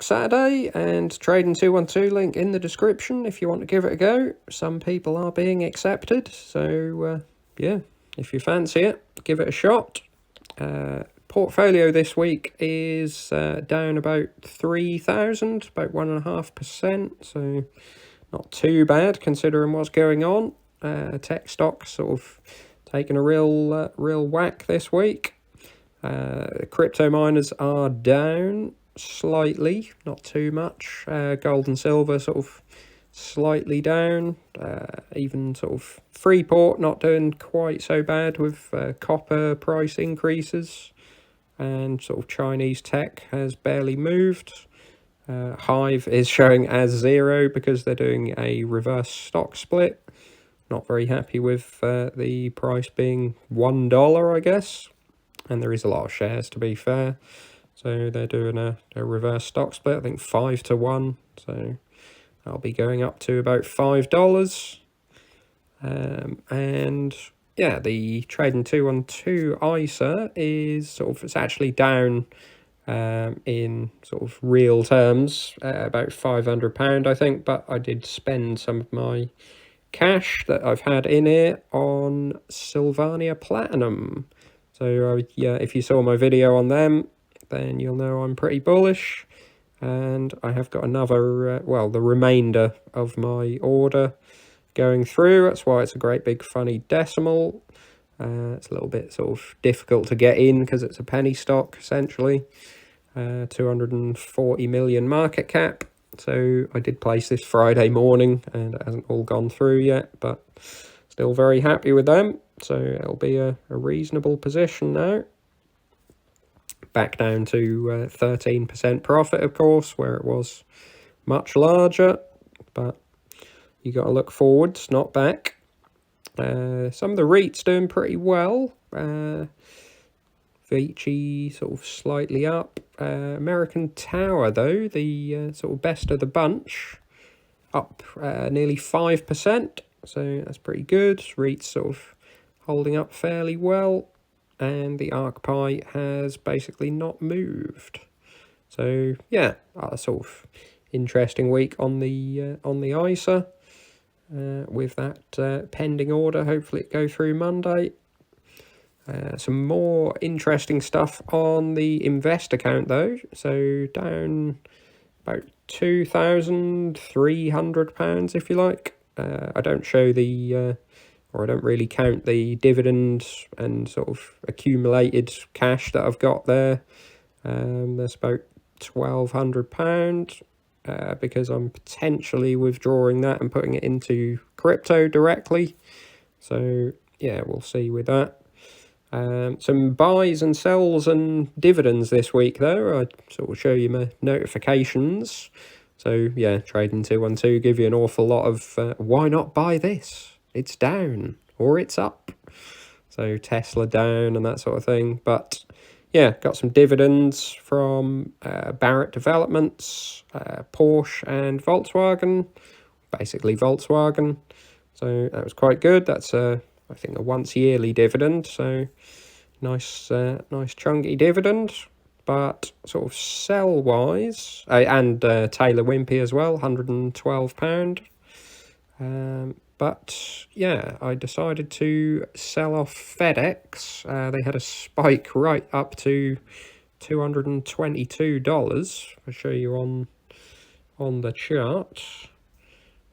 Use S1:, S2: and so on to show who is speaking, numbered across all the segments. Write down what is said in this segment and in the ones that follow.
S1: Saturday, and Trading212 link in the description if you want to give it a go. Some people are being accepted, so yeah, if you fancy it, give it a shot. Portfolio this week is down about 3,000, about 1.5%, so not too bad considering what's going on. Tech stocks sort of taking a real whack this week. Crypto miners are down slightly, not too much. Gold and silver sort of slightly down. Even sort of Freeport not doing quite so bad with copper price increases. And sort of Chinese tech has barely moved. Hive is showing as 0 because they're doing a reverse stock split. Not very happy with the price being $1, I guess. And there is a lot of shares, to be fair. So they're doing a reverse stock split, I think 5-1. So I'll be going up to about $5. And yeah, the Trading212 ISA is sort of, it's actually down in sort of real terms, about £500, I think. But I did spend some of my cash that I've had in it on Sylvania Platinum. So yeah, if you saw my video on them, then you'll know I'm pretty bullish. And I have got another, the remainder of my order going through. That's why it's a great big funny decimal. It's a little bit sort of difficult to get in because it's a penny stock, essentially. 240 million market cap. So I did place this Friday morning and it hasn't all gone through yet, but still very happy with them. So it'll be a reasonable position now. Back down to 13% profit, of course, where it was much larger. But you got to look forwards, not back. Some of the REITs doing pretty well. Vici sort of slightly up. American Tower, though, the sort of best of the bunch, up nearly 5%. So that's pretty good. REITs sort of holding up fairly well. And the ArcPi has basically not moved. So yeah, a sort of interesting week on the ISA. With that pending order, hopefully it go through Monday. Some more interesting stuff on the invest account though. So down about £2,300 if you like. I don't show the or I don't really count the dividends and sort of accumulated cash that I've got there. That's about £1,200 because I'm potentially withdrawing that and putting it into crypto directly. So yeah, we'll see with that. Some buys and sells and dividends this week though. I sort of show you my notifications. So yeah, Trading212 give you an awful lot of why not buy this? It's down or it's up. So Tesla down and that sort of thing. But yeah, got some dividends from Barrett Developments, Porsche and Volkswagen. Basically Volkswagen. So that was quite good. That's I think a once yearly dividend. So nice chunky dividend. But sort of sell wise, and Taylor Wimpey as well, £112. But yeah, I decided to sell off FedEx. They had a spike right up to $222. I'll show you on the chart.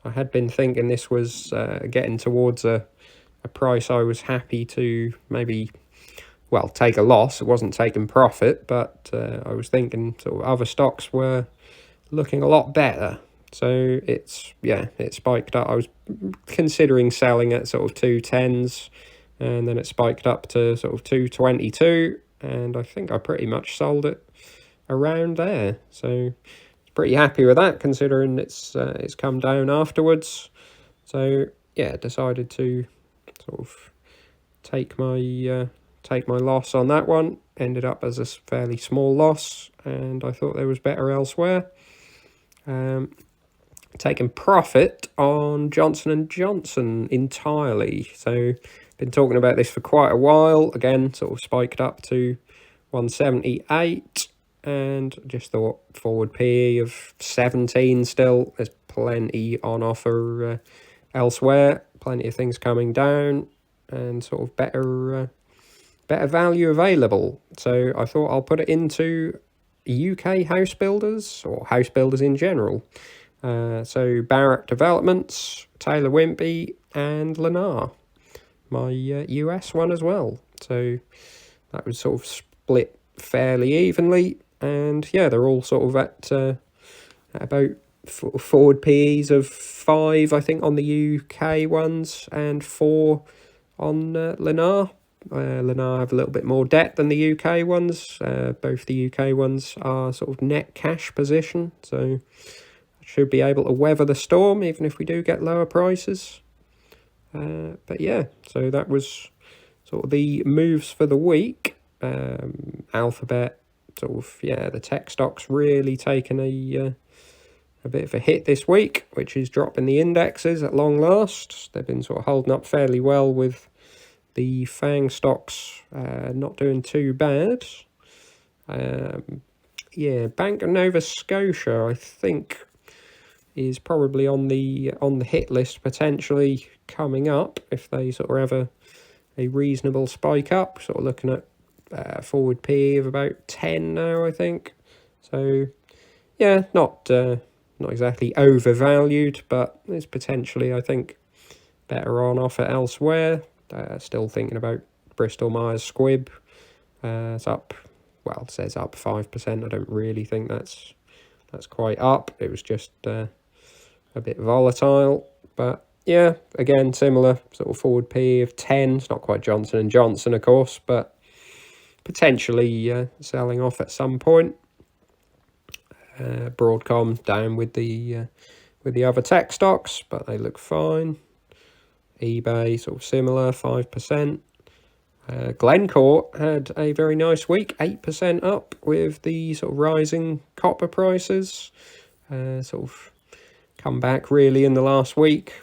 S1: I had been thinking this was getting towards a price I was happy to maybe, well, take a loss. It wasn't taking profit, but I was thinking sort of other stocks were looking a lot better. So it spiked up. I was considering selling at sort of 210s, and then it spiked up to sort of 222, and I think I pretty much sold it around there. So pretty happy with that considering it's come down afterwards. So yeah, decided to sort of take my loss on that one. Ended up as a fairly small loss, and I thought there was better elsewhere. Taking profit on Johnson & Johnson entirely. So been talking about this for quite a while. Again, sort of spiked up to 178. and just thought forward PE of 17 still. There's plenty on offer elsewhere, plenty of things coming down, and sort of better value available. So I thought I'll put it into UK house builders, or house builders in general. So Barratt Developments, Taylor Wimpey, and Lennar, my US one as well. So that was sort of split fairly evenly, and yeah, they're all sort of at about forward PEs of 5, I think, on the UK ones, and 4 on Lennar. Lennar have a little bit more debt than the UK ones. Both the UK ones are sort of net cash position, so should be able to weather the storm even if we do get lower prices. But yeah, so that was sort of the moves for the week. Alphabet, sort of, yeah, the tech stocks really taken a bit of a hit this week, which is dropping the indexes at long last. They've been sort of holding up fairly well, with the FANG stocks not doing too bad. Yeah, Bank of Nova Scotia, I think, is probably on the hit list, potentially coming up if they sort of have a reasonable spike up. Sort of looking at forward PE of about 10 now, I think. So yeah, not exactly overvalued, but it's potentially, I think, better on offer elsewhere. Still thinking about Bristol Myers Squibb. It's up, well, it says up 5%. I don't really think that's quite up. It was just a bit volatile, but yeah, again, similar sort of forward PE of 10. It's not quite Johnson & Johnson, of course, but potentially selling off at some point. Broadcom down with the other tech stocks, but they look fine. eBay sort of similar, 5%. Glencore had a very nice week, 8% up, with the sort of rising copper prices. Sort of come back really in the last week.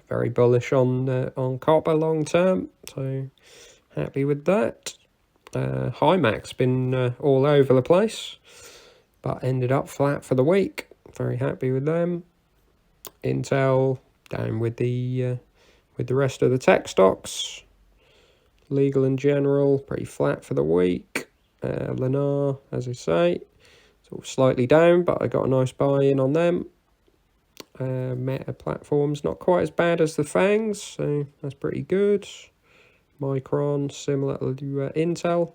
S1: Very bullish on copper long term, so happy with that. Hymac's been all over the place, but ended up flat for the week. Very happy with them. Intel down with the rest of the tech stocks. Legal and General pretty flat for the week. Lennar, as I say, sort of slightly down, but I got a nice buy-in on them. Meta Platforms not quite as bad as the FANGs, so that's pretty good. Micron similar to Intel.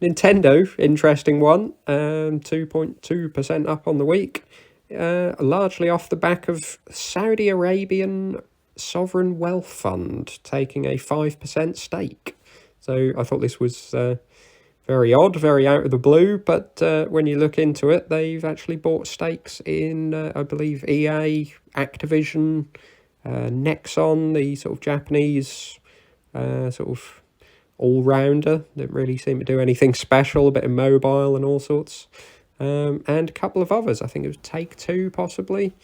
S1: Nintendo, interesting one, 2.2% up on the week, largely off the back of Saudi Arabian Sovereign Wealth Fund taking a 5% stake. So I thought this was very odd, very out of the blue, but when you look into it, they've actually bought stakes in, I believe, EA, Activision, Nexon, the sort of Japanese sort of all-rounder. Didn't really seem to do anything special, a bit of mobile and all sorts. And a couple of others, I think it was Take-Two possibly.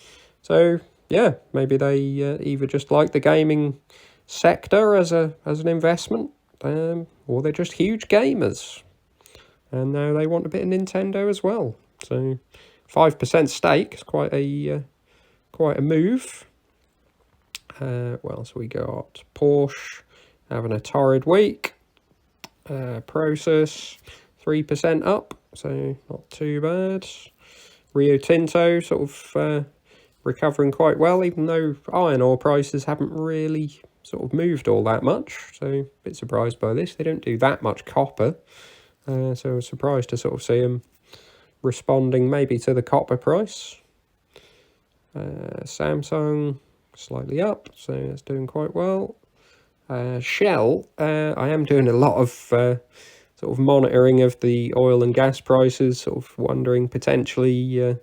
S1: So yeah, maybe they either just like the gaming sector as an investment, or they're just huge gamers, and now they want a bit of Nintendo as well. So 5% stake is quite a move. What else we got? Porsche having a torrid week. Process 3% up, so not too bad. Rio Tinto sort of recovering quite well, even though iron ore prices haven't really sort of moved all that much. So a bit surprised by this. They don't do that much copper, so I was surprised to sort of see them responding maybe to the copper price. Samsung slightly up, so that's doing quite well. Shell, I am doing a lot of sort of monitoring of the oil and gas prices, sort of wondering potentially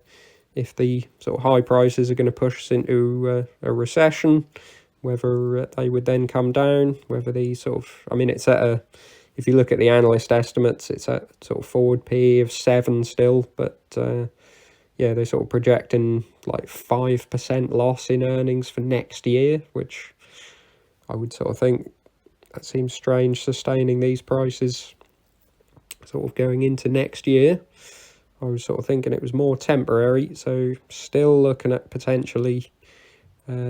S1: if the sort of high prices are going to push us into a recession, whether they would then come down, whether these sort of, I mean, it's at a, if you look at the analyst estimates, it's at sort of forward PE of 7 still, but yeah, they're sort of projecting like 5% loss in earnings for next year, which I would sort of think that seems strange, sustaining these prices sort of going into next year. I was sort of thinking it was more temporary, so still looking at potentially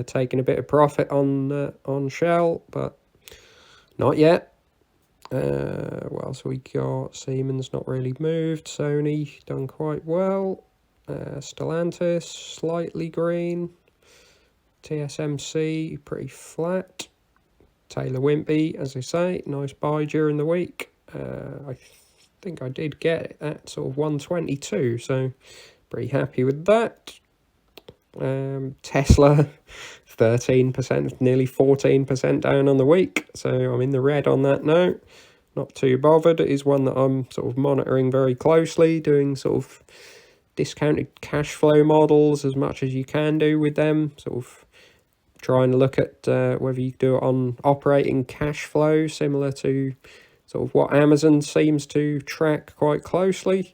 S1: taking a bit of profit on Shell, but not yet. What else we got? Siemens not really moved. Sony done quite well. Stellantis slightly green. TSMC pretty flat. Taylor Wimpey, as I say, nice buy during the week. I think I did get it at sort of 122, so pretty happy with that. Tesla 13%, nearly 14% down on the week, so I'm in the red on that now. Not too bothered. It is one that I'm sort of monitoring very closely, doing sort of discounted cash flow models as much as you can do with them, sort of trying to look at whether you do it on operating cash flow, similar to sort of what Amazon seems to track quite closely.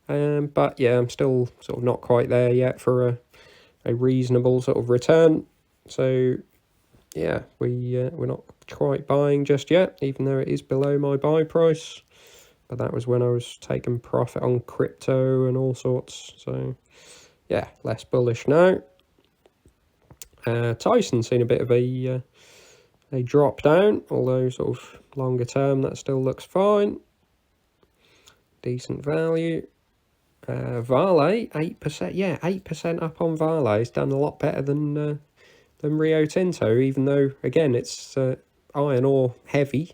S1: But yeah, I'm still sort of not quite there yet for a reasonable sort of return. So yeah, we're not quite buying just yet, even though it is below my buy price. But that was when I was taking profit on crypto and all sorts. So yeah, less bullish now. Tyson's seen a bit of a drop down, although sort of longer term that still looks fine. Decent value. Vale 8%, yeah, 8% up on Vale. It's done a lot better than Rio Tinto, even though again it's iron ore heavy.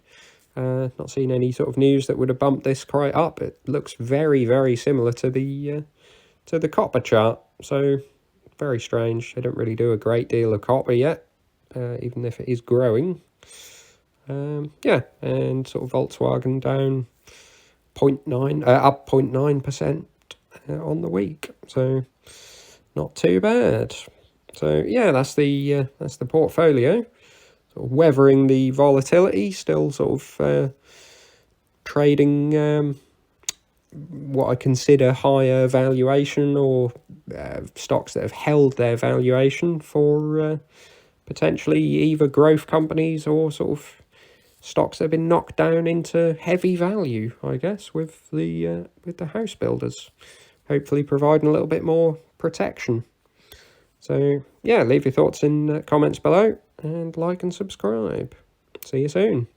S1: Not seen any sort of news that would have bumped this quite up. It looks very, very similar to the copper chart. So very strange. They don't really do a great deal of copper yet, even if it is growing. Yeah, and sort of Volkswagen down 0.9, up 0.9% on the week. So not too bad. So yeah, that's the portfolio. Sort of weathering the volatility, still sort of trading what I consider higher valuation, or stocks that have held their valuation for potentially either growth companies or sort of stocks that have been knocked down into heavy value, I guess, with the house builders, hopefully providing a little bit more protection. So yeah, leave your thoughts in comments below and like and subscribe. See you soon.